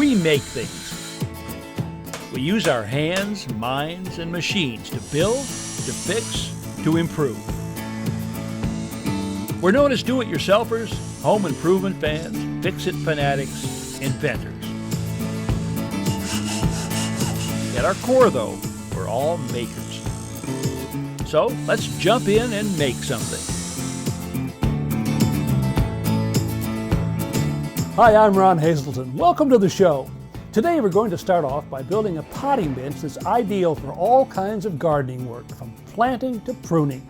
we make things. We use our hands, minds, and machines to build, to fix, to improve. We're known as do-it-yourselfers, home improvement fans, fix-it fanatics, inventors. At our core, though, we're all makers. So let's jump in and make something. Hi, I'm Ron Hazelton. Welcome to the show. Today we're going to start off by building a potting bench that's ideal for all kinds of gardening work, from planting to pruning.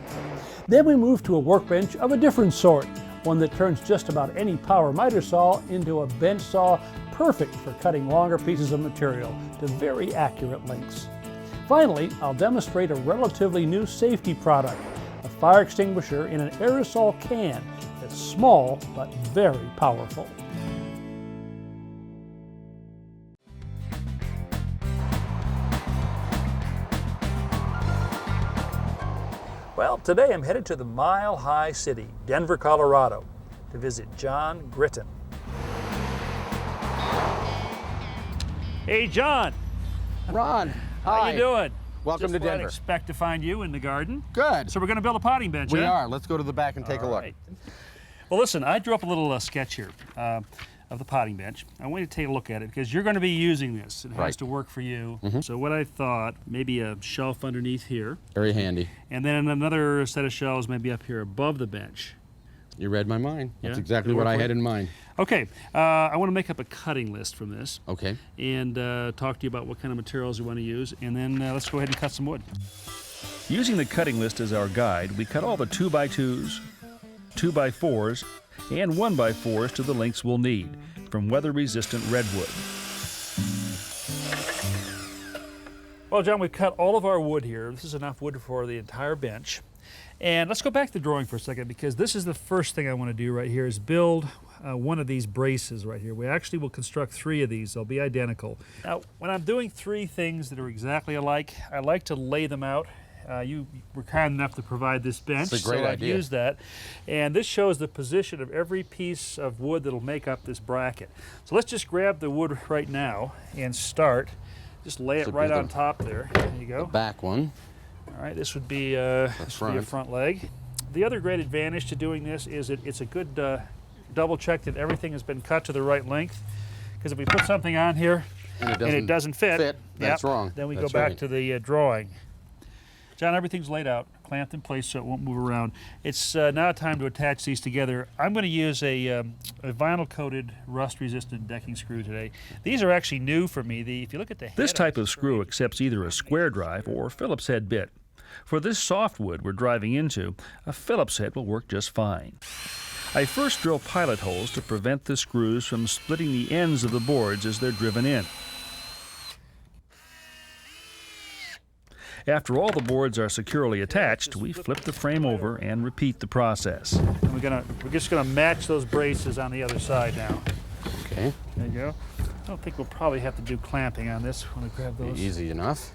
Then we move to a workbench of a different sort, one that turns just about any power miter saw into a bench saw, perfect for cutting longer pieces of material to very accurate lengths. Finally, I'll demonstrate a relatively new safety product, a fire extinguisher in an aerosol can that's small but very powerful. Well, today I'm headed to the Mile High City, Denver, Colorado, to visit John Gritton. Hey, John. Ron, How hi. you doing? Welcome to Denver. I expect to find you in the garden. Good. So we're going to build a potting bench, We huh? are. Let's go to the back and take a look. Right. Well, listen, I drew up a little sketch here of the potting bench. I want you to take a look at it because you're going to be using this. It has Right. to work for you. So what I thought, maybe a shelf underneath here, Very handy. and then another set of shelves maybe up here above the bench. You read my mind. That's Yeah? exactly Did it what work I for had you? in mind. Okay, I want to make up a cutting list from this Okay. and talk to you about what kind of materials you want to use, and then let's go ahead and cut some wood. Using the cutting list as our guide, we cut all the 2x2s, 2x4s, and 1x4s to the lengths we'll need from weather-resistant redwood. Well, John, we've cut all of our wood here. This is enough wood for the entire bench. And let's go back to the drawing for a second, because this is the first thing I want to do right here is build one of these braces right here. We actually will construct 3 of these. They'll be identical. Now, when I'm doing 3 things that are exactly alike, I like to lay them out. You were kind enough to provide this bench, It's a great so I've idea. used that. And this shows the position of every piece of wood that'll make up this bracket. So let's just grab the wood right now and start. Just lay it So right here's on the- top there. There you go. Back one. All right, this would be a front leg. The other great advantage to doing this is it's a good double check that everything has been cut to the right length. Because if we put something on here and it doesn't fit, that's wrong. then we That's go back right. to the drawing. John, everything's laid out, clamped in place so it won't move around. It's now time to attach these together. I'm going to use a vinyl-coated, rust-resistant decking screw today. These are actually new for me. If you look at the head This type the of screw accepts either a square drive or Phillips head bit. For this softwood we're driving into, a Phillips head will work just fine. I first drill pilot holes to prevent the screws from splitting the ends of the boards as they're driven in. After all the boards are securely attached, we flip the frame over and repeat the process. And we're just gonna match those braces on the other side now. Okay. There you go. I don't think we'll probably have to do clamping on this when I grab those. Easy enough.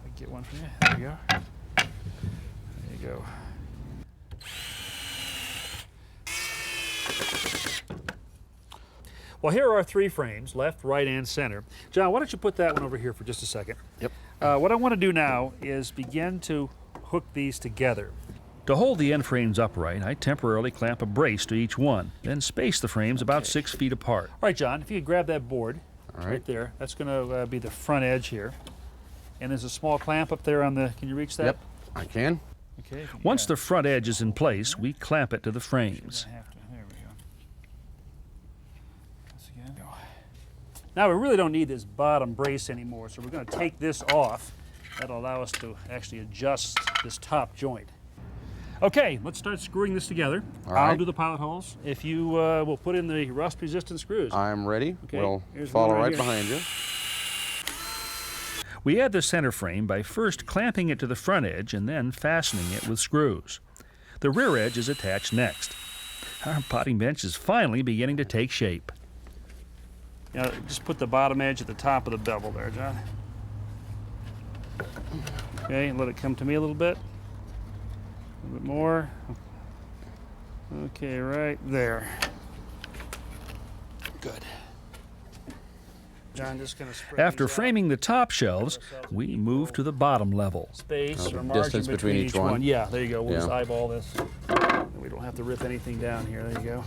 I get one for you. There you go. There you go. Well, here are our 3 frames, left, right, and center. John, why don't you put that one over here for just a second? Yep. What I want to do now is begin to hook these together. To hold the end frames upright, I temporarily clamp a brace to each one, then space the frames about 6 feet apart. All right, John, if you could grab that board All right there. That's going to be the front edge here. And there's a small clamp up there on the, can you reach that? Yep. I can. Okay. Once the front edge is in place, we clamp it to the frames. There we go. Once again. Now we really don't need this bottom brace anymore, so we're going to take this off. That'll allow us to actually adjust this top joint. Okay, let's start screwing this together. All I'll right. do the pilot holes. If you will put in the rust-resistant screws. I'm ready. Okay, We'll here's follow one right right here. behind you. We add the center frame by first clamping it to the front edge and then fastening it with screws. The rear edge is attached next. Our potting bench is finally beginning to take shape. Yeah, just put the bottom edge at the top of the bevel there, John. Okay, let it come to me a little bit. A little bit more. Okay, right there. Good. John, just going to spread After these out. framing the top shelves, we move to the bottom level. Space the or margin distance between each one. Yeah, there you go. We'll Yeah. just eyeball this. We don't have to rip anything down here. There you go.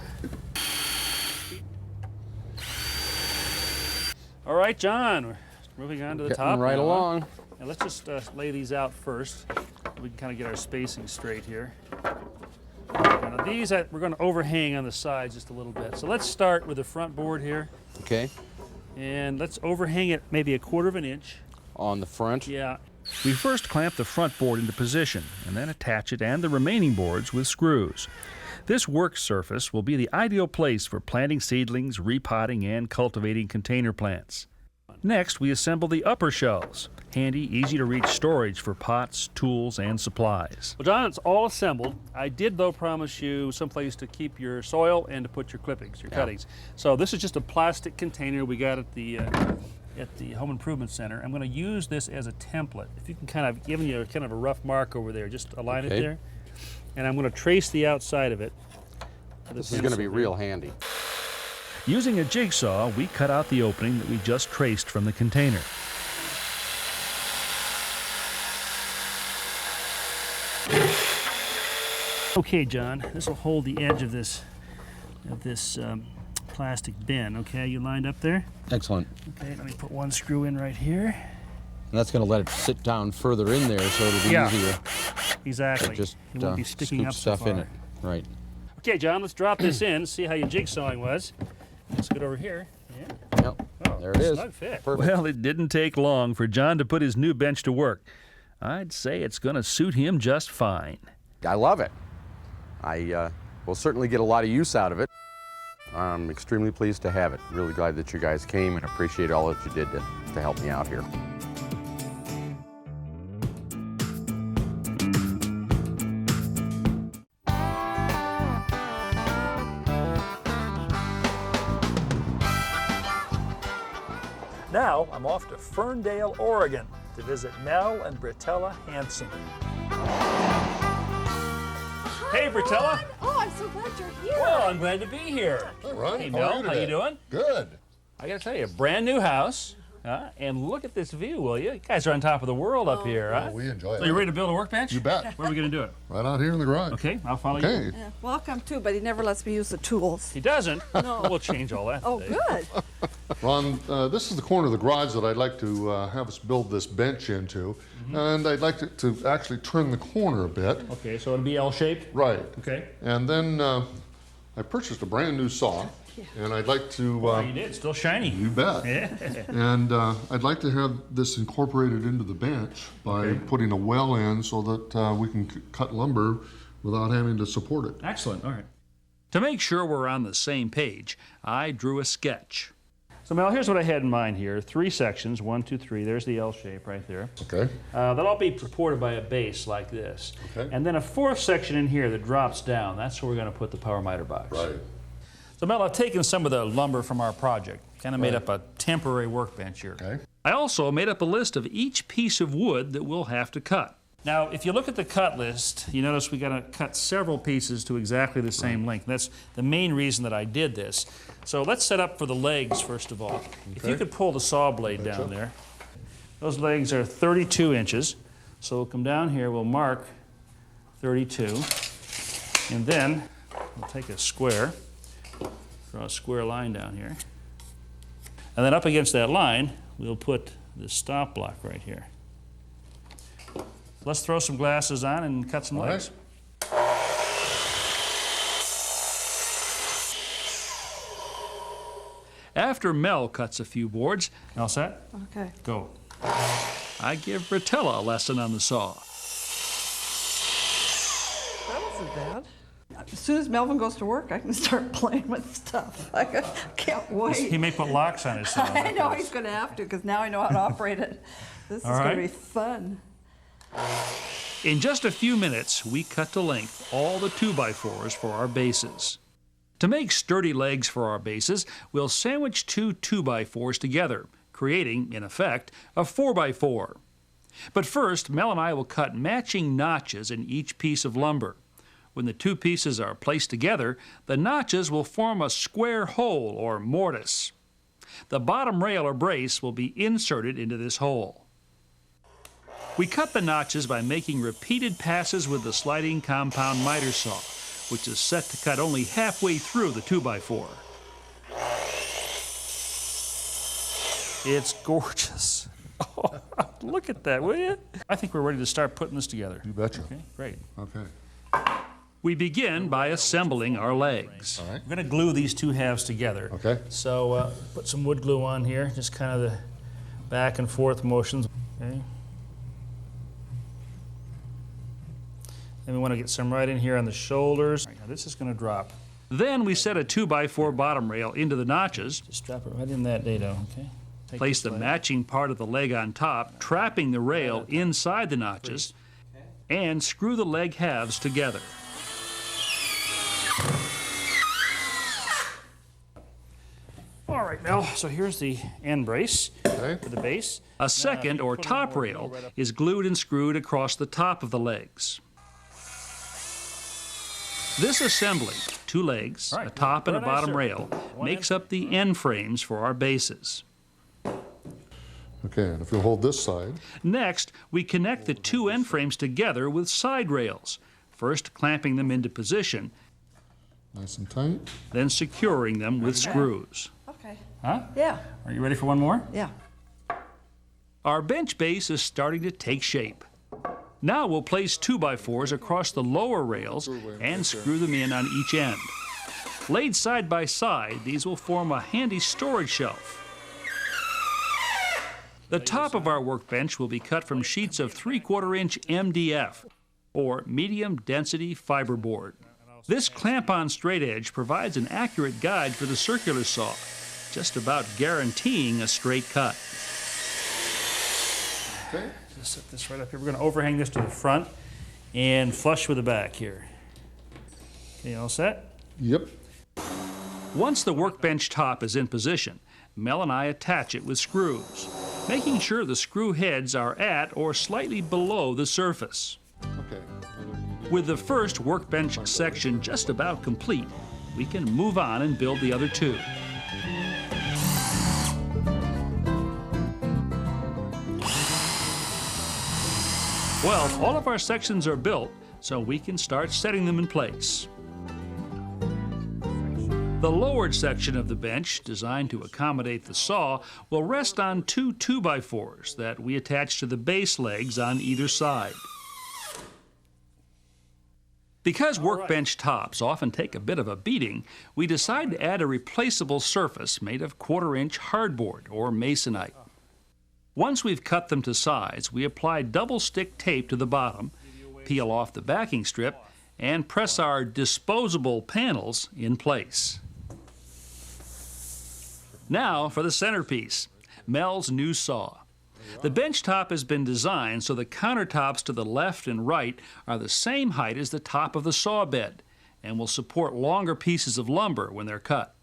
All right, John, we're moving on to the Getting top. right now, huh? along. Now let's just lay these out first. We can kind of get our spacing straight here. Now these, we're going to overhang on the sides just a little bit. So let's start with the front board here, Okay. and let's overhang it maybe 1/4 of an inch. On the front. Yeah. We first clamp the front board into position and then attach it and the remaining boards with screws. This work surface will be the ideal place for planting seedlings, repotting, and cultivating container plants. Next, we assemble the upper shelves. Handy, easy-to-reach storage for pots, tools, and supplies. Well, John, it's all assembled. I did, though, promise you someplace to keep your soil and to put your clippings, your cuttings. So this is just a plastic container we got at the Home Improvement Center. I'm going to use this as a template. If you can kind of, giving you kind of a rough mark over there, just align it Okay. there. And I'm going to trace the outside of it. This is going to be real handy. Using a jigsaw, we cut out the opening that we just traced from the container. Okay, John, this will hold the edge of this plastic bin. Okay, you lined up there? Excellent. Okay, let me put one screw in right here. And that's going to let it sit down further in there, so it'll be Yeah. easier Exactly. to just it won't be sticking scoop up so stuff in far. it. Right. Okay, John, let's drop this in, see how your jigsawing was. Let's get over here. Yeah. Yep. Oh, There it is. snug fit. Perfect. Well, it didn't take long for John to put his new bench to work. I'd say it's going to suit him just fine. I love it. I will certainly get a lot of use out of it. I'm extremely pleased to have it. Really glad that you guys came and appreciate all that you did to help me out here. Now I'm off to Ferndale, Oregon to visit Mel and Britella Hanson. Hey, Britella. Oh, I'm so glad you're here. Well, I'm glad to be here. All right. Hey, How Mel, are you how you today? doing? Good. I gotta tell you, brand new house. And look at this view, will you? You guys are on top of the world up here, huh? Well, we enjoy it. So you ready to build a workbench? You bet. Where are we gonna do it? Right out here in the garage. Okay, I'll follow you. Okay. Yeah, welcome too, but he never lets me use the tools. He doesn't? No. We'll change all that Oh, today. good. Ron, this is the corner of the garage that I'd like to have us build this bench into. And I'd like to actually turn the corner a bit. Okay, so it'll be L-shaped? Right. Okay. And then I purchased a brand new saw. And I'd like to... Oh, you did, still shiny. You bet. Yeah. And I'd like to have this incorporated into the bench by putting a well in so that we can cut lumber without having to support it. Excellent, all right. To make sure we're on the same page, I drew a sketch. So Mel, here's what I had in mind here. 3 sections, 1, 2, 3. There's the L shape right there. Okay. They'll all be supported by a base like this. Okay. And then a 4th section in here that drops down. That's where we're going to put the power miter box. Right. So Mel, I've taken some of the lumber from our project, kind of made up a temporary workbench here. Okay. I also made up a list of each piece of wood that we'll have to cut. Now, if you look at the cut list, you notice we got to cut several pieces to exactly the same length. That's the main reason that I did this. So let's set up for the legs first of all. If you could pull the saw blade down there. Those legs are 32 inches. So we'll come down here, we'll mark 32. And then we'll take a square, draw a square line down here. And then up against that line, we'll put the stop block right here. Let's throw some glasses on and cut some All legs. right. After Mel cuts a few boards, All set? Okay. Go. I give Britella a lesson on the saw. That wasn't bad. As soon as Melvin goes to work, I can start playing with stuff. I can't wait. He may put locks on his saw. I know he's going to have to because now I know how to operate it. This is All going right. to be fun. In just a few minutes, we cut to length all the 2x4s for our bases. To make sturdy legs for our bases, we'll sandwich 2 2x4s together, creating, in effect, a 4x4. But first, Mel and I will cut matching notches in each piece of lumber. When the 2 pieces are placed together, the notches will form a square hole or mortise. The bottom rail or brace will be inserted into this hole. We cut the notches by making repeated passes with the sliding compound miter saw, which is set to cut only halfway through the 2x4. It's gorgeous. Oh, look at that, will you? I think we're ready to start putting this together. You betcha. Okay, great. Okay. We begin by assembling our legs. All right. We're going to glue these two halves together. Okay. So put some wood glue on here, just kind of the back and forth motions. Okay. Then we want to get some right in here on the shoulders. All right, now this is going to drop. Then we set a 2x4 bottom rail into the notches. Just drop it right in that dado, okay? Place the matching part of the leg on top, trapping the rail inside the notches, and screw the leg halves together. All right, Mel, so here's the end brace for the base. A second or top rail is glued and screwed across the top of the legs. This assembly, two legs, a top and a bottom rail, makes up the end frames for our bases. Okay, and if you'll hold this side. Next, we connect the two end frames together with side rails, first clamping them into position, Nice and tight. then securing them with screws. Okay. Huh? Yeah. Are you ready for one more? Yeah. Our bench base is starting to take shape. Now we'll place 2x4s across the lower rails and screw them in on each end. Laid side by side, these will form a handy storage shelf. The top of our workbench will be cut from sheets of 3/4-inch MDF, or medium density fiberboard. This clamp-on straight edge provides an accurate guide for the circular saw, just about guaranteeing a straight cut. Okay. Just set this right up here. We're going to overhang this to the front and flush with the back here. Okay, all set? Yep. Once the workbench top is in position, Mel and I attach it with screws, making sure the screw heads are at or slightly below the surface. Okay. With the first workbench section just about complete, we can move on and build the other two. Well, all of our sections are built, so we can start setting them in place. The lowered section of the bench, designed to accommodate the saw, will rest on two 2x4s that we attach to the base legs on either side. Because workbench tops often take a bit of a beating, we decide to add a replaceable surface made of 1/4-inch hardboard or masonite. Once we've cut them to size, we apply double stick tape to the bottom, peel off the backing strip, and press our disposable panels in place. Now for the centerpiece, Mel's new saw. The bench top has been designed so the countertops to the left and right are the same height as the top of the saw bed and will support longer pieces of lumber when they're cut.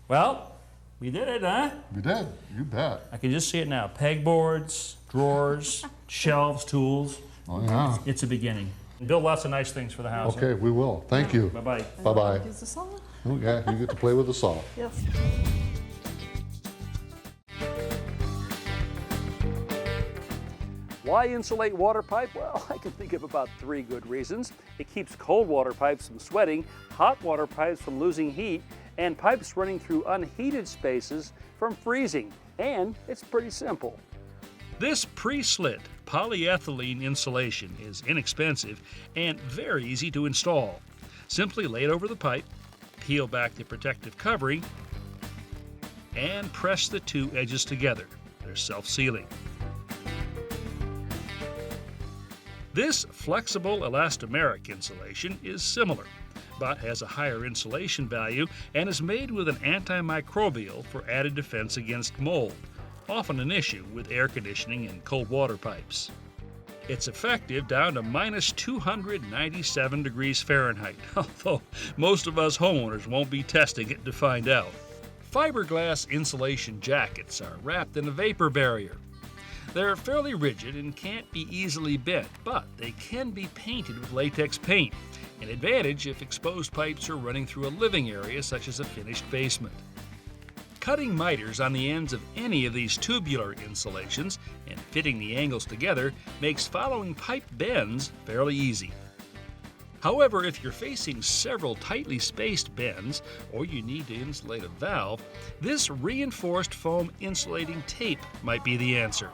Well, we did it, huh? We did. You bet. I can just see it now. Pegboards, drawers, shelves, tools. Oh, yeah. It's a beginning. Build lots of nice things for the house. Okay, we will. Thank you. Bye-bye. Bye-bye. Use the saw? Okay, you get to play with the saw. Yes. Why insulate water pipe? Well, I can think of about 3 good reasons. It keeps cold water pipes from sweating, hot water pipes from losing heat, and pipes running through unheated spaces from freezing. And it's pretty simple. This pre-slit polyethylene insulation is inexpensive and very easy to install. Simply lay it over the pipe, peel back the protective covering, and press the two edges together. They're self-sealing. This flexible elastomeric insulation is similar, but has a higher insulation value and is made with an antimicrobial for added defense against mold, often an issue with air conditioning and cold water pipes. It's effective down to minus 297 degrees Fahrenheit, although most of us homeowners won't be testing it to find out. Fiberglass insulation jackets are wrapped in a vapor barrier. They're fairly rigid and can't be easily bent, but they can be painted with latex paint, an advantage if exposed pipes are running through a living area such as a finished basement. Cutting miters on the ends of any of these tubular insulations and fitting the angles together makes following pipe bends fairly easy. However, if you're facing several tightly spaced bends or you need to insulate a valve, this reinforced foam insulating tape might be the answer.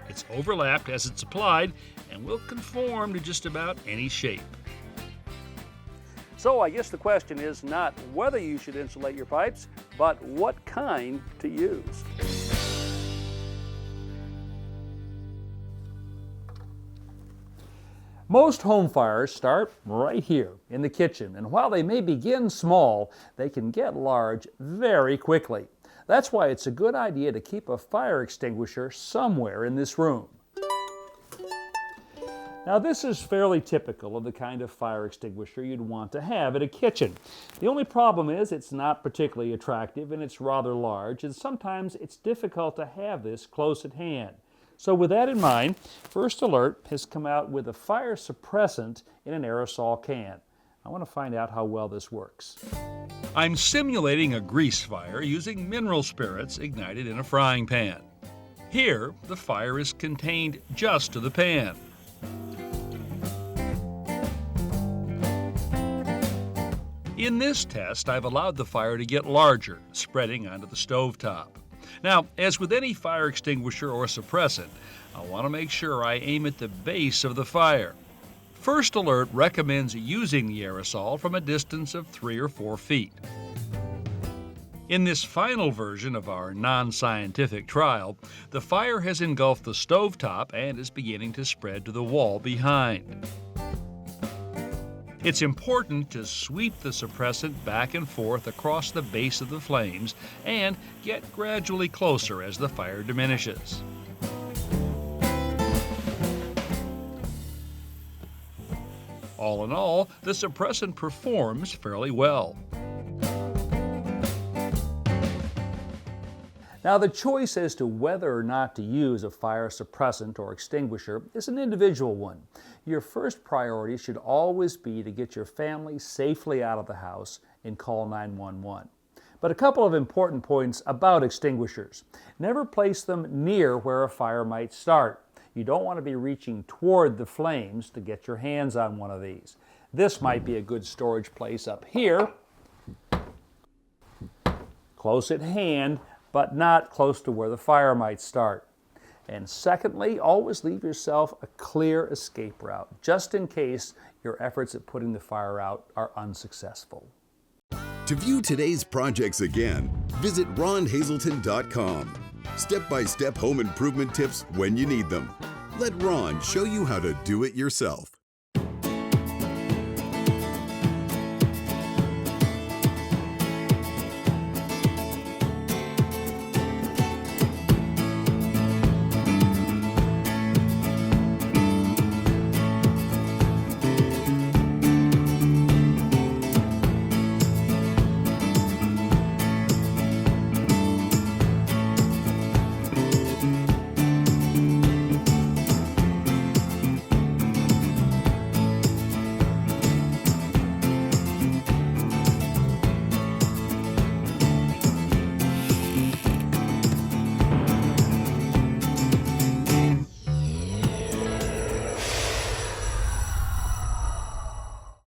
It's overlapped as it's applied and will conform to just about any shape. So I guess the question is not whether you should insulate your pipes, but what kind to use. Most home fires start right here in the kitchen, and while they may begin small, they can get large very quickly. That's why it's a good idea to keep a fire extinguisher somewhere in this room. Now this is fairly typical of the kind of fire extinguisher you'd want to have in a kitchen. The only problem is it's not particularly attractive and it's rather large, and sometimes it's difficult to have this close at hand. So with that in mind, First Alert has come out with a fire suppressant in an aerosol can. I want to find out how well this works. I'm simulating a grease fire using mineral spirits ignited in a frying pan. Here, the fire is contained just to the pan. In this test, I've allowed the fire to get larger, spreading onto the stovetop. Now, as with any fire extinguisher or suppressant, I want to make sure I aim at the base of the fire. First Alert recommends using the aerosol from a distance of 3 or 4 feet. In this final version of our non-scientific trial, the fire has engulfed the stovetop and is beginning to spread to the wall behind. It's important to sweep the suppressant back and forth across the base of the flames and get gradually closer as the fire diminishes. All in all, the suppressant performs fairly well. Now, the choice as to whether or not to use a fire suppressant or extinguisher is an individual one. Your first priority should always be to get your family safely out of the house and call 911. But a couple of important points about extinguishers. Never place them near where a fire might start. You don't want to be reaching toward the flames to get your hands on one of these. This might be a good storage place up here, close at hand, but not close to where the fire might start. And secondly, always leave yourself a clear escape route, just in case your efforts at putting the fire out are unsuccessful. To view today's projects again, visit ronhazelton.com. Step-by-step home improvement tips when you need them. Let Ron show you how to do it yourself.